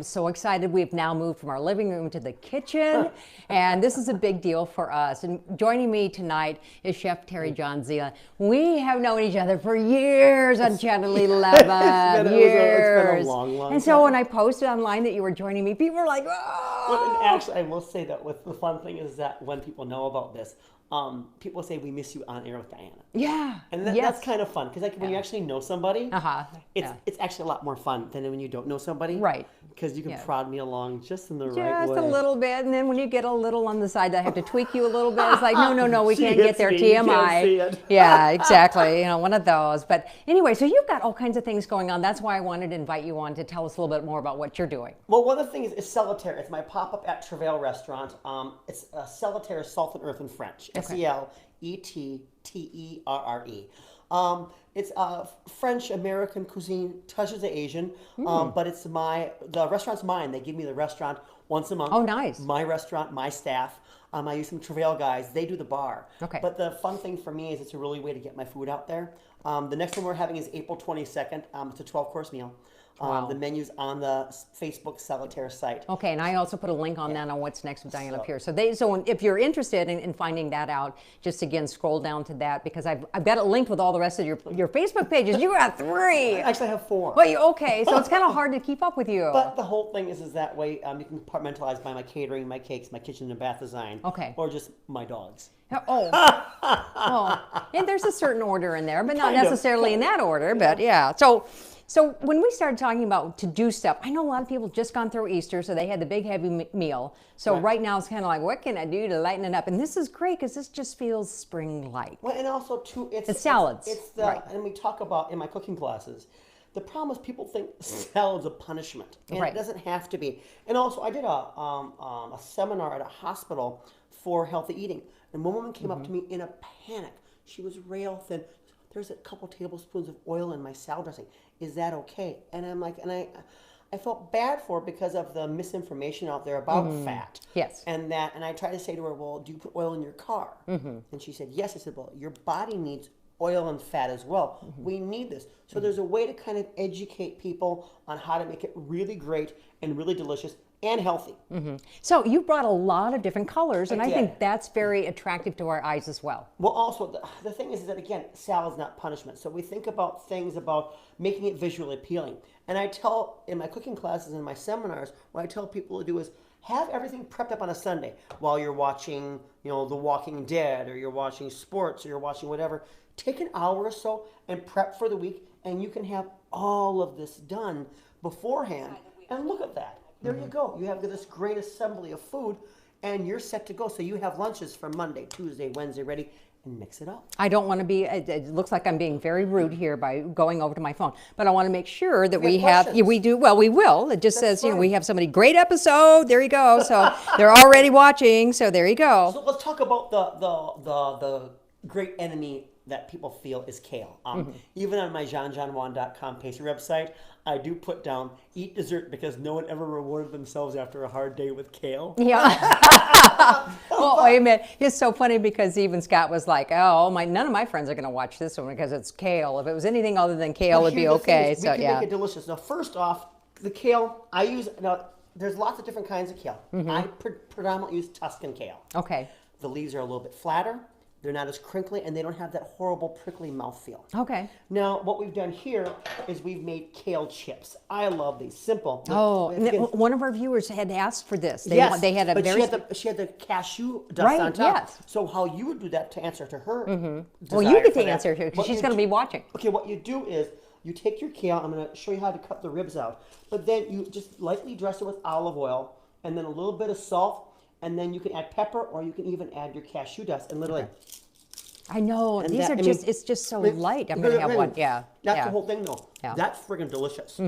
so excited. We've now moved from our living room to the kitchen, and this is a big deal for us. And joining me tonight is Chef Terry John Zila. We have known each other for years on Channel 11. It's been a long and so when I posted online that you were joining me, people were like, oh. Well, and actually, I will say that the fun thing is that when people know about this, people say we miss you on air with Diana. Yeah. And that's kind of fun because when you actually know somebody, it's actually a lot more fun than when you don't know somebody. Right. Because you can prod me along just in the right way. Just a little bit, and then when you get a little on the side, I have to tweak you a little bit. It's like, no, we can't get there. TMI. You can't see it. Yeah, exactly. One of those. But anyway, so you've got all kinds of things going on. That's why I wanted to invite you on to tell us a little bit more about what you're doing. Well, one of the things is Solitaire. It's my pop-up at Travail restaurant. It's Solitaire, salt and earth in French. Seletterre. It's French-American cuisine, touches the Asian, but the restaurant's mine. They give me the restaurant once a month. Oh, nice. My restaurant, my staff. I use some Travail guys. They do the bar. Okay. But the fun thing for me is it's a really way to get my food out there. The next one we're having is April 22nd. It's a 12-course meal. Wow. The menu's on the Facebook Solitaire site. Okay, and I also put a link on that on What's Next with Diana up here. So if you're interested in finding that out, just again scroll down to that because I've got it linked with all the rest of your Facebook pages. You got 3. I actually have 4. Well, okay, so it's kind of hard to keep up with you. But the whole thing is that way you can compartmentalize by my catering, my cakes, my kitchen and bath design. Okay. Or just my dogs. Oh, and there's a certain order in there, but not necessarily in that order. But yeah, so when we started talking about to-do stuff, I know a lot of people just gone through Easter, so they had the big heavy meal. So right now it's kind of like, what can I do to lighten it up? And this is great because this just feels spring-like. Well, and also too, it's salads. And we talk about in my cooking classes. The problem is people think salad's a punishment, and it doesn't have to be. And also, I did a seminar at a hospital for healthy eating, and one woman came up to me in a panic. She was rail thin. There's a couple tablespoons of oil in my salad dressing. Is that okay? And I'm like, and I felt bad for her because of the misinformation out there about fat. Yes. And I tried to say to her, well, do you put oil in your car? And she said, yes. I said, well, your body needs oil and fat as well. We need this. So there's a way to kind of educate people on how to make it really great and really delicious and healthy. So you brought a lot of different colors, and I think that's very attractive to our eyes as well. Well, also, the thing is that, again, salad's not punishment. So we think about things about making it visually appealing. And I tell, in my cooking classes and my seminars, what I tell people to do is have everything prepped up on a Sunday while you're watching, The Walking Dead, or you're watching sports, or you're watching whatever. Take an hour or so and prep for the week, and you can have all of this done beforehand. And look at that. There you go. You have this great assembly of food, and you're set to go. So you have lunches for Monday, Tuesday, Wednesday ready, and mix it up. I don't want to be, it looks like I'm being very rude here by going over to my phone, but I want to make sure that we will. It just says, we have somebody, great episode, there you go. So they're already watching, so there you go. So let's talk about the great enemy that people feel is kale. Even on my jeanjeanjuan.com pastry website, I do put down, eat dessert because no one ever rewarded themselves after a hard day with kale. Yeah. Well, wait a minute. It's so funny because even Scott was like, none of my friends are going to watch this one because it's kale. If it was anything other than kale, it'd be okay. So we can make it delicious. Now, first off, the kale, there's lots of different kinds of kale. I predominantly use Tuscan kale. Okay. The leaves are a little bit flatter. They're not as crinkly, and they don't have that horrible prickly mouthfeel. Okay. Now, what we've done here is we've made kale chips. I love these. Simple. One of our viewers had asked for this. They had a very... She had the cashew dust on top. Yes. So how you would do that to answer to her Well, you get to answer her because she's going to be watching. Okay, what you do is you take your kale. I'm going to show you how to cut the ribs out. But then you just lightly dress it with olive oil and then a little bit of salt. And then you can add pepper, or you can even add your cashew dust, and literally. I know it's just so light. I'm gonna have one. Yeah, that's the whole thing, though. Yeah. That's friggin' delicious.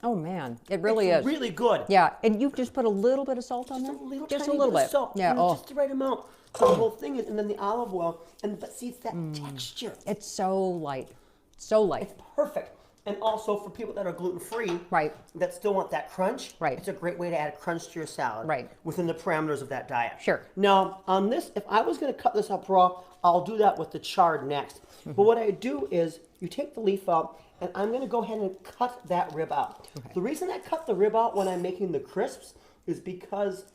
Oh man, it really is. Really good. Yeah, and you've just put a little bit of salt on there. Just a little bit of salt. Yeah. Just the right amount. So the whole thing is, and then the olive oil, but see, it's that texture. It's so light, so light. It's perfect. And also for people that are gluten-free, Right. that still want that crunch, Right. it's a great way to add crunch to your salad, Right. within the parameters of that diet. Sure. Now, on this, if I was going to cut this up raw, I'll do that with the chard next. But what I do is, you take the leaf out, and I'm going to go ahead and cut that rib out. Okay. The reason I cut the rib out when I'm making the crisps is because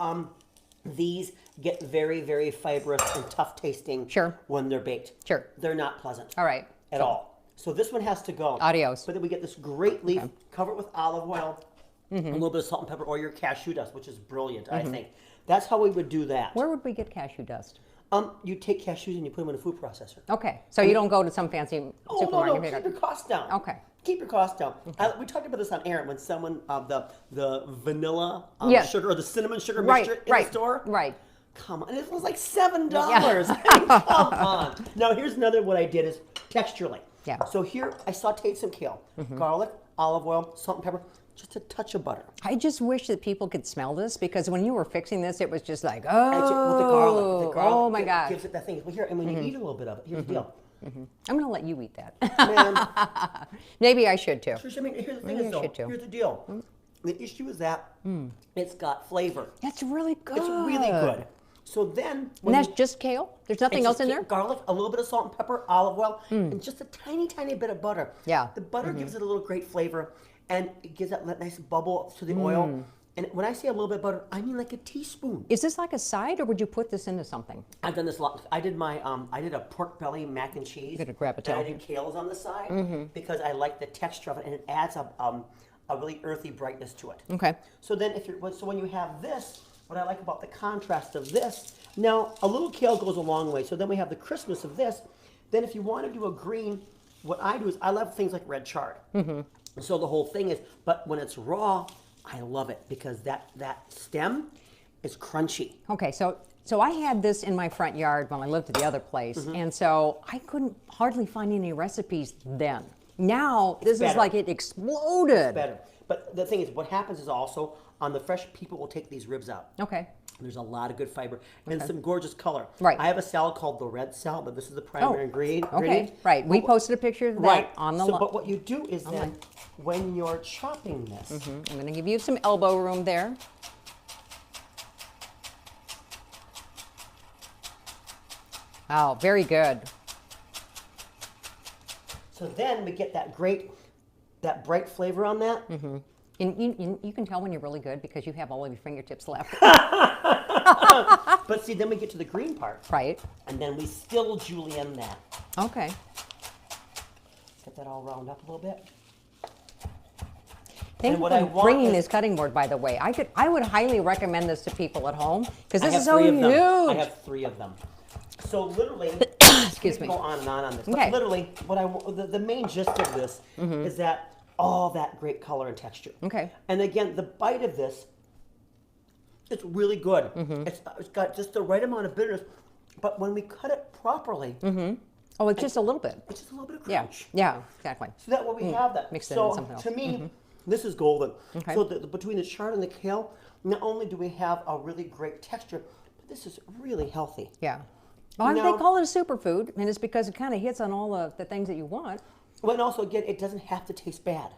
these get very, very fibrous and tough tasting Sure. when they're baked. Sure. They're not pleasant. All right. At all. So this one has to go. Adios. But then we get this great leaf, cover it with olive oil, a little bit of salt and pepper, or your cashew dust, which is brilliant, I think. That's how we would do that. Where would we get cashew dust? You take cashews and you put them in a food processor. Okay, so you don't go to some fancy Oh, supermarket. no, keep your costs down. Okay. Keep your costs down. We talked about this on air when someone, the vanilla Yes. sugar or the cinnamon sugar Right, mixture in right, the store. right. Come on, it was like $7. Come on. Now here's another, what I did is texturally. Yeah. So here I sauteed some kale, garlic, olive oil, salt and pepper, just a touch of butter. I just wish that people could smell this, because when you were fixing this, it was just like, And it's with the garlic oh my God. gives it that thing. Well, here, and when you eat a little bit of it, here's the deal. I'm going to let you eat that. Man, Maybe I should too. Trish, I mean, here's the thing Maybe is I though, should too. here's the deal. The issue is that it's got flavor. That's really good. It's really good. So then, And when that's you- just kale? There's nothing it's else just in there? garlic, a little bit of salt and pepper, olive oil, and just a tiny, tiny bit of butter. Yeah. The butter gives it a little great flavor, and it gives that nice bubble to the oil. And when I say a little bit of butter, I mean like a teaspoon. Is this like a side, or would you put this into something? I've done this a lot. I did my, I did a pork belly mac and cheese. Gotta grab a and I towel. did kales on the side because I like the texture of it, and it adds a really earthy brightness to it. Okay. So then, so when you have this, what I like about the contrast of this, now a little kale goes a long way. So then we have the crispness of this. Then if you want to do a green, what I do is I love things like red chard. So the whole thing is, but when it's raw, I love it because that stem is crunchy. Okay, so I had this in my front yard when I lived at the other place, and so I couldn't hardly find any recipes then. Now, this is better. like it exploded. Better. But the thing is, what happens is also on the fresh, people will take these ribs out. Okay. There's a lot of good fiber and some gorgeous color. Right. I have a salad called the red salad, but this is the primary ingredient. Okay, right. We posted a picture of that Right. on the But what you do is then, Online. when you're chopping this, I'm going to give you some elbow room there. Oh, very good. so then we get that bright flavor on that. And you can tell when you're really good because you have all of your fingertips left. But see, then we get to the green part, Right. and then we still julienne that. Okay. Get that all round up a little bit. Thank you what I for want bringing is- this cutting board, by the way. I would highly recommend this to people at home because this I is have so 3 of them. I huge. have 3 of them. So literally, Excuse we me. can go on and on this. Okay. But literally, the main gist of this is that all that great color and texture. Okay. And again, the bite of this, it's really good. It's got just the right amount of bitterness, but when we cut it properly, Oh, it's just a little bit. it's just a little bit of Yeah. crunch. Yeah. Exactly. So that way we have that. Mix it so in something else. to me, this is golden. Okay. So between the chard and the kale, not only do we have a really great texture, but this is really healthy. Yeah. Well, Now- they call it a superfood, and it's because it kind of hits on all the things that you want. Well, and also, again, it doesn't have to taste bad.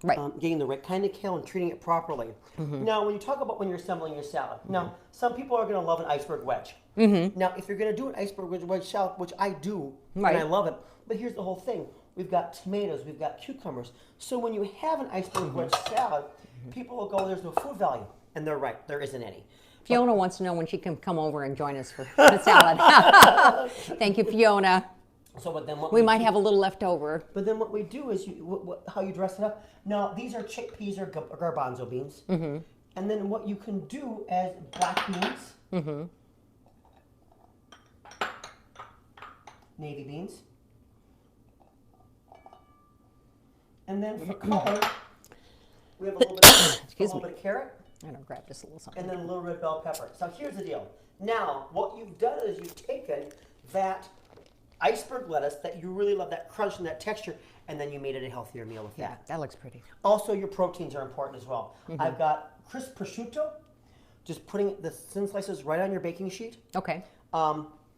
Right. Getting the right kind of kale and treating it properly. Now, when you talk about when you're assembling your salad, now, some people are going to love an iceberg wedge. Now, if you're going to do an iceberg wedge salad, which I do, Right. and I love it, but here's the whole thing. We've got tomatoes, we've got cucumbers. So when you have an iceberg wedge salad, people will go, there's no food value. And they're right, there isn't any. Fiona wants to know when she can come over and join us for the salad. Thank you, Fiona. So, but then what We might do- have a little left over. But then what we do is how you dress it up. Now, these are chickpeas or garbanzo beans. And then what you can do as black beans, navy beans, and then for color, we have a little bit of carrot, I'm going to grab just a little something. and then a little red bell pepper. So here's the deal. Now, what you've done is you've taken that iceberg lettuce that you really love, that crunch and that texture, and then you made it a healthier meal with Yeah, that. that looks pretty. Also, your proteins are important as well. I've got crisp prosciutto, just putting the thin slices right on your baking sheet. Okay.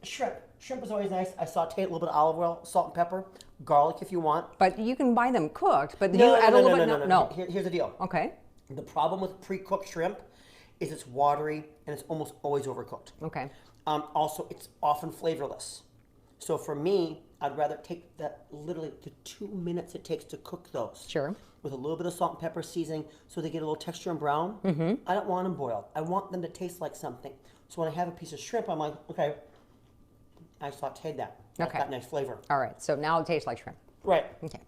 Shrimp. Shrimp is always nice. I saute a little bit of olive oil, salt and pepper, garlic if you want. But you can buy them cooked, but No, you add a little no, bit. no. Here's the deal. Okay. The problem with pre-cooked shrimp is it's watery and it's almost always overcooked. Okay. Also, it's often flavorless. So for me, I'd rather take literally the 2 minutes it takes to cook those. Sure. With a little bit of salt and pepper seasoning so they get a little texture and brown. Mm-hmm. I don't want them boiled. I want them to taste like something. So when I have a piece of shrimp, I'm like, okay, I sauteed that. That's Okay. got nice flavor. All right. So now it tastes like shrimp. Right. Okay.